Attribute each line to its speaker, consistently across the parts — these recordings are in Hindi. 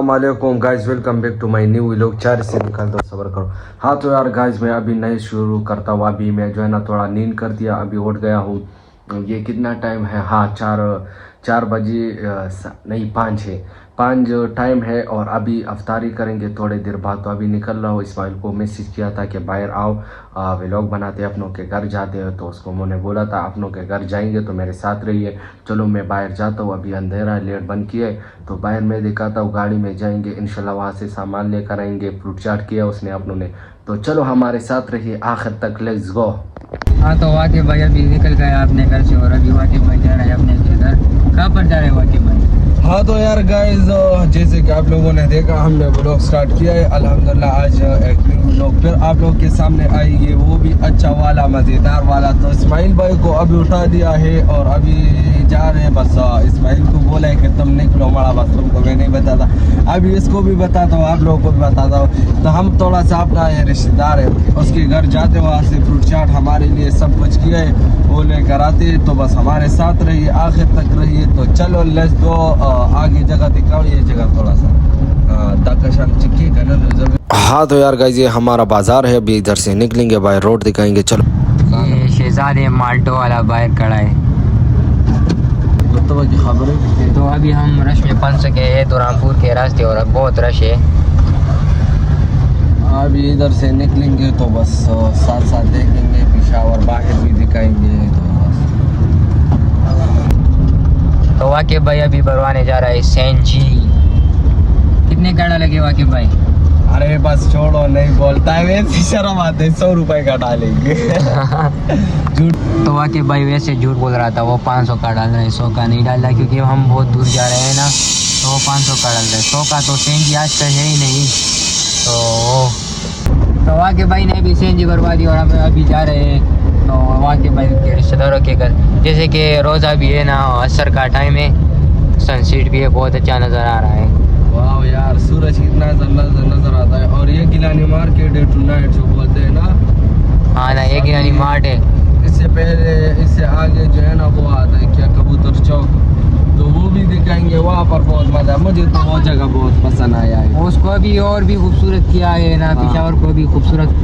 Speaker 1: वालेकुम guys, welcome back to my new vlog. 4 से निकाल दो, सब्र करो। हाँ तो यार गाइस, मैं अभी नहीं शुरू करता हूँ। अभी मैं जो है ना थोड़ा नींद कर दिया, अभी उठ गया हूँ। ये कितना टाइम है? हाँ, 4 बजे नहीं 5 टाइम है। और अभी अफ्तारी करेंगे थोड़ी देर बाद। तो अभी निकल रहा हूँ। इस्माइल को मैसेज किया था कि बाहर आओ, व्लॉग बनाते अपनों के घर जाते हैं। तो उसको मैंने बोला था अपनों के घर जाएंगे तो मेरे साथ रहिए। चलो मैं बाहर जाता हूँ, अभी अंधेरा है, लेट बंद किया है। तो बाहर मैं दिखाता हूँ, गाड़ी में जाएंगे इंशाल्लाह। वहाँ से सामान लेकर आएंगे। फ्रूट चाट किया उसने अपनों ने। तो चलो हमारे साथ रहिए आखिर तक, लेट्स गो।
Speaker 2: हाँ तो वाकिब भाई अभी निकल गए अपने घर से और अभी वाकिब भाई जा रहे हैं अपने घर। कहाँ पर जा रहे हैं वाकिब भाई?
Speaker 1: हाँ तो यार गाइस, जैसे कि आप लोगों ने देखा, हमने व्लॉग स्टार्ट किया है अल्हम्दुलिल्लाह। आज एक न्यू व्लॉग फिर आप लोग के सामने आएगी, वो भी अच्छा वाला, मज़ेदार वाला। तो इस्माइल भाई को अभी उठा दिया है और अभी जा रहे हैं। बस इस्माइल को बोला है कि तुम निकलो माड़ा, बस तुमको मैं नहीं बताता। अभी इसको भी बताता हूँ, आप लोगों को भी बताता हूँ। तो हम थोड़ा सा अपना रिश्तेदार है उसके घर जाते, वहाँ से फ्रूट चाट हमारे लिए सब कुछ किया है, वो लेकर आते। तो बस हमारे साथ रहिए, आखिर तक रहिए। तो चलो लेट्स गो। आगे जगह दिखाओ, ये जगह थोड़ा सा हाँ तो यार गाइस, ये हमारा बाजार है। अभी इधर से निकलेंगे, बाहर रोड दिखाएंगे। चलो,
Speaker 2: ये शहजादे माल्टो वाला बाहर खड़ा है।
Speaker 1: की खबर है।
Speaker 2: तो अभी हम रश में फंस सके हैं दुरानपुर के रास्ते और अब बहुत रश है।
Speaker 1: अभी इधर से निकलेंगे तो बस साथ साथ देखेंगे, पेशावर बाहर भी दिखाएंगे।
Speaker 2: तो वाकिब भाई अभी भरवाने जा रहा है सेंजी। कितने काढ़ा लगे वाकिब भाई?
Speaker 1: अरे बस छोड़ो, नहीं बोलता है, वैसे शर्म आते। 100 रुपए का डालेंगे। झूठ।
Speaker 2: तो वाकिब भाई वैसे झूठ बोल रहा था, वो 500 का डाल रहा है, 100 का नहीं डाल रहा, क्योंकि हम बहुत दूर जा रहे हैं ना। तो वो 500 का डाल रहा है, 100 का तो सेंजी आज तक है ही नहीं। तो वाकिब भाई ने भी सेंजी भरवा दी और हम अभी जा रहे हैं तो वाकिब भाई के रिश्तेदारों के घर। जैसे कि रोज़ा भी है ना, असर का टाइम है, सनसेट भी है, बहुत अच्छा नज़र आ रहा है।
Speaker 1: वाह यार, सूरज कितना नजर आता है। और ये गिलानी मार्केट है, टुनाइट जो बोलते हैं ना।
Speaker 2: हाँ ना, ये गिलानी मार्ट है।
Speaker 1: इससे पहले, इससे आगे जो है ना वो आता है क्या, कबूतर चौक। तो वो भी दिखाएंगे, वहाँ पर बहुत मजा। मुझे तो वो जगह बहुत पसंद आया है।
Speaker 2: उसको अभी और भी खूबसूरत किया है ना, पेशावर को भी खूबसूरत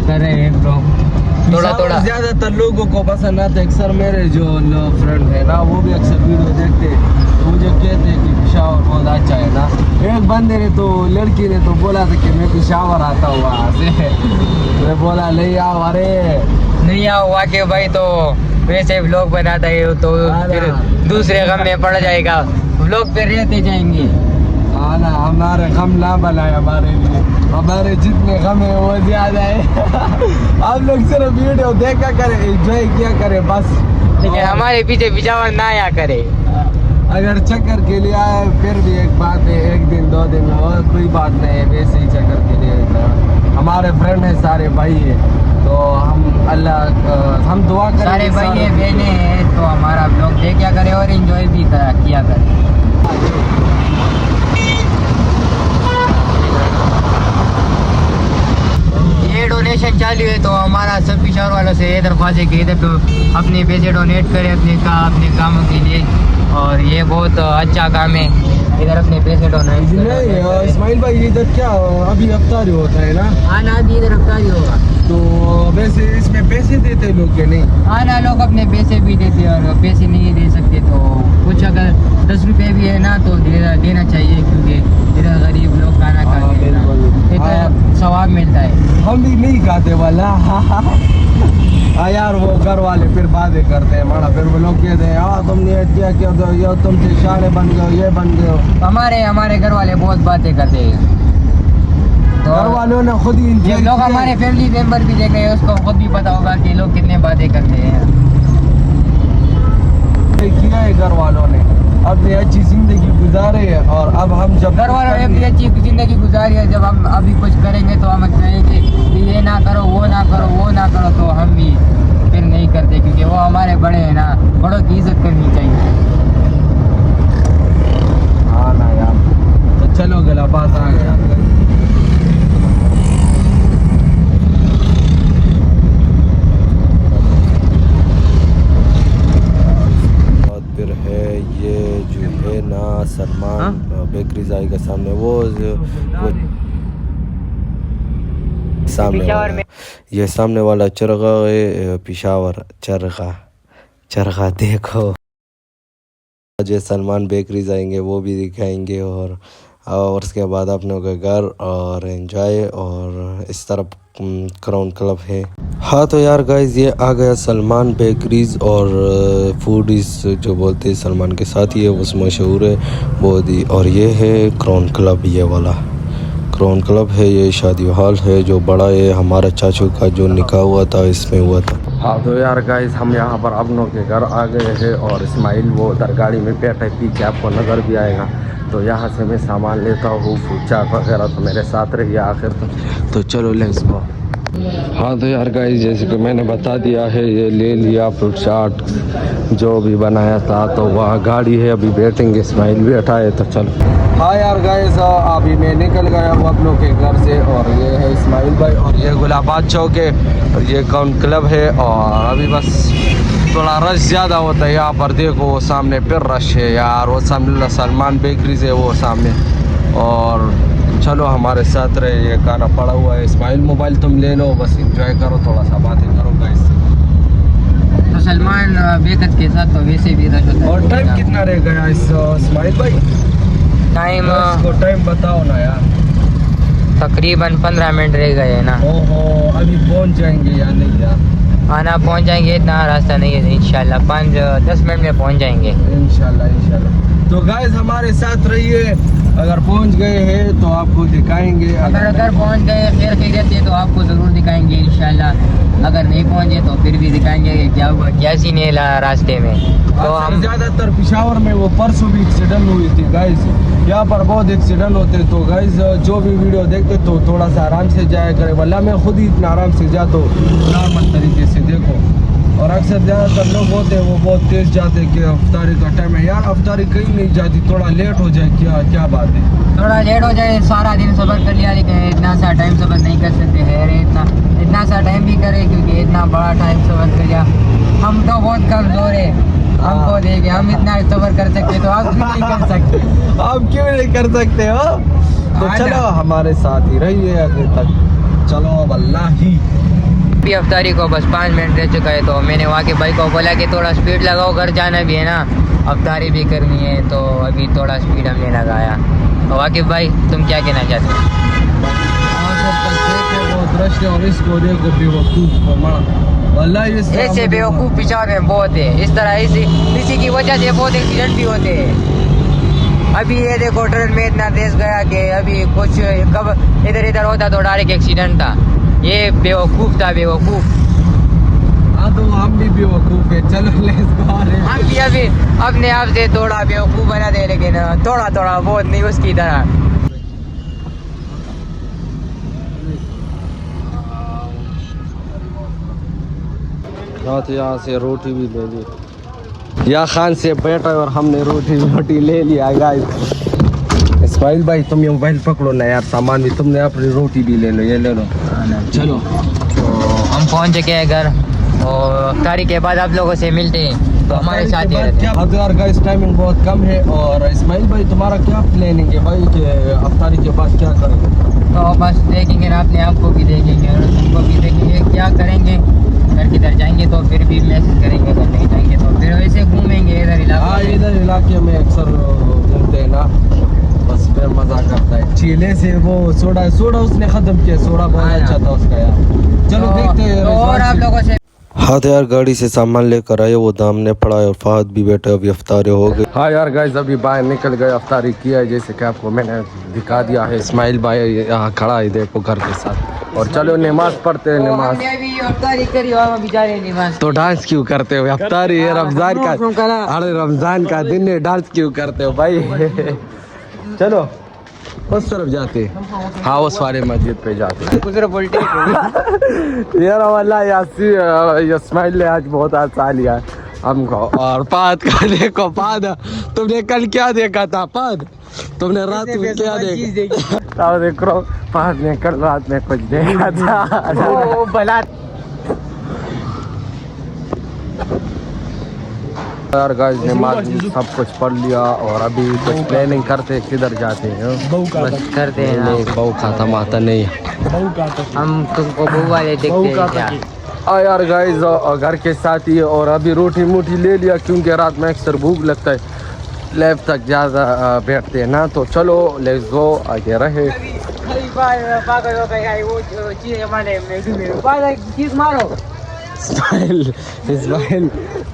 Speaker 2: कर रहे हैं लोग। थोड़ा
Speaker 1: ज्यादातर लोगों को पसंद आता है। अक्सर मेरे जो फ्रेंड है ना, वो भी अक्सर वीडियो देखते हैं, तो मुझे कहते हैं कि पेशावर बहुत अच्छा है ना। एक बंदे ने तो, लड़की ने तो बोला था कि मैं पेशावर आता हूँ वहाँ से। मैं बोला नहीं आओ, अरे
Speaker 2: नहीं आओ वाकिब भाई, तो वैसे व्लॉग बनाता है तो फिर दूसरे गम में पड़ जाएगा। व्लॉग पे रहते जाएंगे।
Speaker 1: हाँ ना, हमारे गम ना बनाए हमारे लिए, हमारे जितने गम है वो ज्यादा है। आप लोग सिर्फ वीडियो देखा करें, एंजॉय किया करें बस।
Speaker 2: लेकिन हमारे पीछे पेशावर ना आया करे।
Speaker 1: अगर चक्कर के लिए आए फिर भी एक बात है, 1 दिन 2 दिन और कोई बात नहीं है। वैसे ही चक्कर के लिए तो हमारे फ्रेंड है, सारे भाई है। तो हम अल्लाह, हम दुआ करें,
Speaker 2: सारे भाई है, बहने हैं, तो हमारा ब्लॉग देखा करे और एंजॉय भी किया करे। ये डोनेशन चालू है तो हमारा सब पेशावर वालों से ये दरख्वास्त है कि इधर तो अपने पैसे डोनेट करें अपने कामों के लिए। और ये बहुत अच्छा काम है, इधर अपने पैसे डोनेट
Speaker 1: नहीं। इस्माइल भाई इधर क्या अभी अफ्तारी होता है ना?
Speaker 2: हाँ ना, अभी इधर अफ्तारी होगा।
Speaker 1: तो वैसे इसमें पैसे देते लोग के नहीं?
Speaker 2: हाँ ना, लोग अपने पैसे भी देते हैं और पैसे नहीं दे सकते तो कुछ अगर 10 रुपये भी है ना तो देना चाहिए, क्योंकि इधर गरीब लोग खाना खाते हैं ना, इधर सवाब मिलता है।
Speaker 1: हम भी नहीं खाते वाला। हाँ यार, वो घर वाले फिर बातें करते हैं माड़ा, फिर वो लोग कहते हैं हाँ तुमने किया क्यों, तो ये तुम शाने बन गए, ये बन गए।
Speaker 2: हमारे घर वाले बहुत बातें करते हैं। तो
Speaker 1: घर वालों ने खुद ही
Speaker 2: ये लोग हमारे फैमिली मेंबर भी देखे हैं, उसको खुद भी पता होगा कि लोग कितने बातें करते हैं।
Speaker 1: किया है घर वालों ने, अपनी अच्छी जिंदगी गुजारे है। और अब हम जब
Speaker 2: घर वालों ने अपनी अच्छी जिंदगी गुजारी है, जब हम अभी कुछ करेंगे तो हम कहेंगे कि ये ना करो, वो ना करो, वो ना करो, तो हम भी फिर नहीं करते, क्योंकि वो हमारे बड़े हैं ना, बड़ों की इज्जत करनी चाहिए।
Speaker 1: हाँ ना यार, तो चलो गला बात आ गया। सलमान बेकरी बेकरीज आएगा सामने, वो सामने वाला, ये सामने वाला चरगा है पेशावर चरगा देखो। जो सलमान बेकरीज आएंगे वो भी दिखाएंगे, और उसके बाद अपनों का घर और एंजॉय, और इस तरफ क्राउन क्लब है। हाँ तो यार गाइज ये आ गया सलमान बेकरीज, और फूडीज जो बोलते हैं सलमान के साथ ही है, वो मशहूर है बहुत ही। और ये है क्राउन क्लब, ये वाला क्राउन क्लब है, ये शादी हॉल है जो बड़ा है। हमारा चाचू का जो निकाह हुआ था इसमें हुआ था। हाँ तो यार गाइज हम यहाँ पर अपनों के घर आ गए हैं, और इस्माइल वो उधर गाड़ी में बैठा है, पीछे आपको नज़र भी आएगा। तो यहाँ से मैं सामान लेता हूँ, फूड चाट वगैरह, तो मेरे साथ रहिए आखिर तक। तो चलो लेट्स गो। हाँ तो यार गाइस जैसे कि मैंने बता दिया है, ये ले लिया फ्रूट चाट जो भी बनाया था। तो वहाँ गाड़ी है, अभी बैठेंगे, इस्माइल भी बैठा है, तो चलो। हाँ यार गाइस अभी मैं निकल गया हूँ आप लोग के घर से, और ये है इस्माइल भाई, और ये गुलाबाद चौक है, और ये क्राउन क्लब है। और अभी बस थोड़ा रश ज़्यादा होता है यहाँ पर, देखो वो सामने फिर रश है यार, वो सामने सलमान बेकरीज है वो सामने। और चलो हमारे साथ रहे, ये गाना पड़ा हुआ है। इस्माइल मोबाइल तुम ले लो, बस एंजॉय करो, थोड़ा सा बातें करो गाइस।
Speaker 2: तो सलमान बेकत के साथ तो वैसे भी रश होता है।
Speaker 1: और टाइम कितना रह गया इस्माइल भाई? टाइम बताओ ना यार।
Speaker 2: तकरीबन 15 मिनट रह गए हैं ना।
Speaker 1: ओहो, अभी पहुंच जाएंगे या नहीं यार?
Speaker 2: आना पहुंच जाएंगे, इतना रास्ता नहीं है, इंशाल्लाह 5-10 मिनट में पहुंच जाएंगे
Speaker 1: इंशाल्लाह। तो गाइस हमारे साथ रहिए, अगर पहुंच गए हैं तो आपको दिखाएंगे,
Speaker 2: अगर पहुंच गए खैर खैरियत है तो आपको ज़रूर दिखाएंगे इंशाल्लाह। अगर नहीं पहुंचे तो फिर भी दिखाएंगे कि क्या हुआ, क्या सीन है रास्ते में। तो हम
Speaker 1: ज़्यादातर पेशावर में वो परसों भी एक्सीडेंट हुई थी गाइस, यहाँ पर बहुत एक्सीडेंट होते। तो गाइस जो भी वीडियो देखते तो थोड़ा सा आराम से जाया करें, वरना मैं खुद ही इतना आराम से जाता हूँ नॉर्मल तरीके से, देखो। और अक्सर ज़्यादातर लोग होते हैं वो बहुत तेज़ जाते कि अफ्तारी का टाइम है यार, अफ्तारी कहीं नहीं जाती, थोड़ा लेट हो जाए, क्या बात है,
Speaker 2: थोड़ा लेट हो जाए, सारा दिन सब्र कर लिया, लेकिन इतना सा टाइम सब्र नहीं कर सकते है। इतना सा टाइम भी करे, क्योंकि इतना बड़ा टाइम सब्र कर लिया। हम तो बहुत कमज़ोर है, हमको देखे हम इतना सब्र कर सकते तो आप क्यों नहीं कर सकते?
Speaker 1: आप क्यों नहीं कर सकते हो? तो चलो हमारे साथ ही रहिए आगे तक, चलो वल्लाही।
Speaker 2: अभी अफ्तारी को बस 5 मिनट रह चुका है, तो मैंने वहाँ के भाई को बोला कि थोड़ा स्पीड लगाओ, घर जाना भी है ना, अफ्तारी भी करनी है, तो अभी थोड़ा स्पीड हमने लगाया। तो वाकिफ भाई तुम क्या कहना चाहते हो? ऐसे बेवकूफ़ पिछाड़ में बहुत है, इस तरह इसी की वजह से बहुत एक्सीडेंट भी होते हैं। अभी ये देखो ट्रेन में इतना तेज गया कि अभी कुछ कब इधर होता तो डायरेक्ट एक्सीडेंट था। ये बेवकूफ़ था, बेवकूफ़।
Speaker 1: हाँ तो हम भी बेवकूफ़ है, चलो लेट्स गो।
Speaker 2: हम भी अभी अपने आप से थोड़ा बेवकूफ़ बना दे, लेकिन थोड़ा बहुत नहीं उसकी तरह।
Speaker 1: हाँ तो यहाँ से रोटी भी ले ली, या खान से बैठा और हमने रोटी ले लिया गाइस। इस्माइल भाई तुम ये मोबाइल पकड़ो ना यार, सामान भी तुमने, अपनी रोटी भी ले लो, ये ले लो। चलो
Speaker 2: तो हम पहुंच चुके हैं घर, और अफ्तारी के बाद आप लोगों से मिलते हैं, तो हमारे साथ ही रहते हैं।
Speaker 1: अब यार गाइस टाइमिंग बहुत कम है, और इस्माइल भाई तुम्हारा क्या प्लानिंग है भाई कि अफ्तारी के बाद क्या करेंगे?
Speaker 2: तो बस देखेंगे ना, अपने आप को भी देखेंगे और तुमको भी देखेंगे, क्या करेंगे। घर किधर जाएंगे तो फिर भी मैसेज करेंगे, घर नहीं जाएंगे तो फिर वैसे घूमेंगे इधर इलाके।
Speaker 1: इधर इलाके में अक्सर घूमते हैं ना, बस फिर मजा करता है। चीले से वो सोडा उसने खत्म किया, सोडा बहुत अच्छा था उसका यार। चलो देखते हैं
Speaker 2: और आप लोगों से।
Speaker 1: हाँ तो यार गाड़ी से सामान लेकर आए, वो दाम ने पड़ा है, और फहद भी बैठे, अभी अफ्तारी हो गई। हाँ यार गाइस अभी बाहर निकल गए, अफ्तारी किया है, जैसे कि आपको मैंने दिखा दिया है। इस्माइल भाई यहाँ खड़ा है देखो घर के साथ, और चलो नमाज पढ़ते हैं। नमाज
Speaker 2: अफ्तारी करी और भी जा रहे हैं नमाज।
Speaker 1: तो डांस क्यों करते हो? अफ्तारी है रमजान का, अरे रमजान का दिन है, डांस क्यों करते हो भाई? चलो उस तरफ जाते, हाँ उस वाले मस्जिद पे जाते। यार वाला इस्माइल ने आज बहुत आसान लिया हमको। और पाद का देखो, पाद तुमने कल क्या देखा था? पाद तुमने रात में क्या देखा? देखो पाद ने कल रात में कुछ देखा था। यार गाइस नमाज सब कुछ पढ़ लिया और अभी कुछ प्लानिंग करते किधर जाते हैं।
Speaker 2: बस करते हैं
Speaker 1: नहीं बहू खाता माता नहीं
Speaker 2: हम तुमको बहू वाले देखते हैं क्या?
Speaker 1: यार गाइस घर के साथ ही और अभी रोटी मोटी ले लिया क्योंकि रात में अक्सर भूख लगता है, लैब तक ज़्यादा बैठते हैं ना, तो चलो लेट्स गो आगे रहे। इस्माइल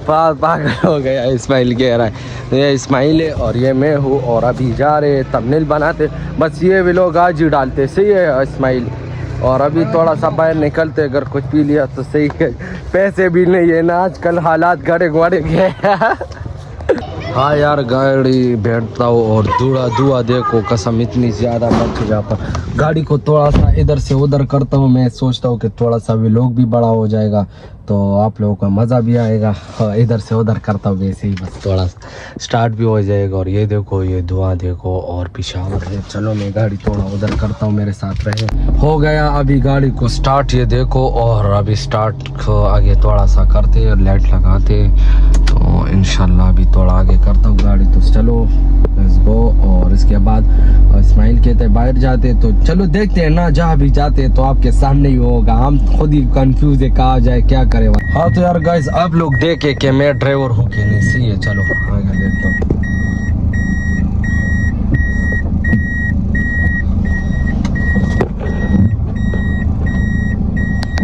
Speaker 1: पागल हो गया, इस्माइल कह रहा है ये इस्माइल है और ये मैं हूँ और अभी जा रहे थंबनेल बनाते, बस ये भी लोग आज ही डालते, सही है इस्माइल। और अभी थोड़ा सा बाहर निकलते, अगर कुछ पी लिया तो सही है, पैसे भी नहीं है ना आजकल, हालात गड़े गड़े गए। हाँ यार गाड़ी बैठता हूँ और धुआं देखो कसम इतनी ज़्यादा मच जाता, गाड़ी को थोड़ा सा इधर से उधर करता हूँ, मैं सोचता हूँ कि थोड़ा सा व्लॉग भी बड़ा हो जाएगा तो आप लोगों का मज़ा भी आएगा। इधर से उधर करता हूँ वैसे ही, बस थोड़ा स्टार्ट भी हो जाएगा। और ये देखो ये धुआं देखो और पिशावर है। चलो मैं गाड़ी थोड़ा उधर करता हूँ, मेरे साथ रहे। हो गया अभी गाड़ी को स्टार्ट, ये देखो, और अभी स्टार्ट आगे थोड़ा सा करते और लाइट लगाते, तो इंशाल्लाह अभी थोड़ा आगे करता हूँ गाड़ी। तो चलो लेट्स गो। और इसके बाद इस्माइल कहते बाहर जाते, तो चलो देखते हैं ना, जहाँ भी जाते तो आपके सामने ही होगा, हम खुद ही कंफ्यूज है कहा जाए क्या करे। हाँ तो यार गाइस आप लोग देखे कि मैं ड्राइवर हूँ कि नहीं, सही है। चलो आगे देखता हूँ।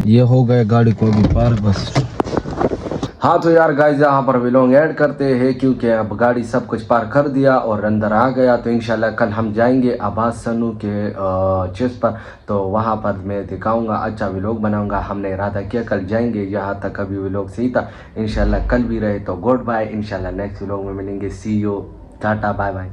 Speaker 1: ये हो गए गाड़ी को अभी पार बस। हाँ तो यार गाइस यहाँ पर व्लॉग ऐड करते हैं क्योंकि अब गाड़ी सब कुछ पार कर दिया और अंदर आ गया, तो इंशाल्लाह कल हम जाएंगे आबास सनू के चेस पर, तो वहाँ पर मैं दिखाऊंगा, अच्छा व्लॉग बनाऊंगा। हमने इरादा किया कल जाएंगे, यहाँ तक अभी व्लॉग सही था, इंशाल्लाह कल भी रहे। तो गुड बाय, इंशाल्लाह नेक्स्ट व्लॉग में मिलेंगे। सी यू, टाटा बाय बाय।